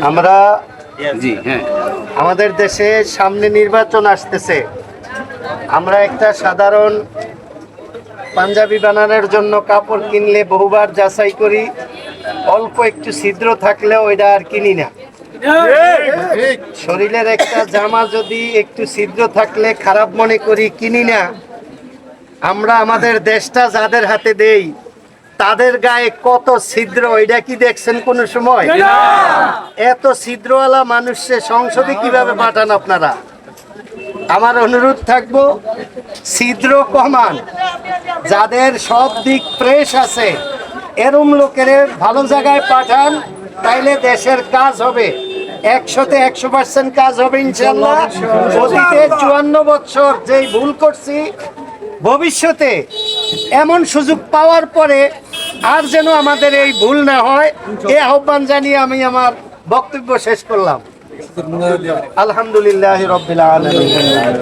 আমরা আমাদের দেশে সামনে নির্বাচন আসতেছে। আমরা একটা সাধারণ পাঞ্জাবি বানানোর জন্য কাপড় কিনলে বহুবার যাচাই করি, অল্প একটু ছিদ্র থাকলেও ওইটা আর কিনি না। শরীরের একটা জামা যদি একটু ছিদ্র থাকলে খারাপ মনে করি, কিনি না। আমরা আমাদের দেশটা যাদের হাতে দেই তাদের গায়ে কত ছিদ্র, এটা কি দেখছেন কোন সময়? এত ছিদ্রওয়ালা মানুষকে সংসদে কিভাবে পাঠান আপনারা? আমার অনুরোধ থাকবো, ছিদ্র কমান, যাদের সব দিক ফ্রেশ আছে এরম লোকের ভালো জায়গায় পাঠান, তাইলে দেশের কাজ হবে। 100-তে 100% কাজ হবে ইনশাআল্লাহ। অতীতে 54 বছর যেই ভুল করছি, ভবিষ্যতে এমন সুযোগ পাওয়ার পরে আর যেন আমাদের এই ভুল না হয়, এই আহ্বান জানিয়ে আমি আমার বক্তব্য শেষ করলাম। আলহামদুলিল্লাহ রাব্বিল আলামিন।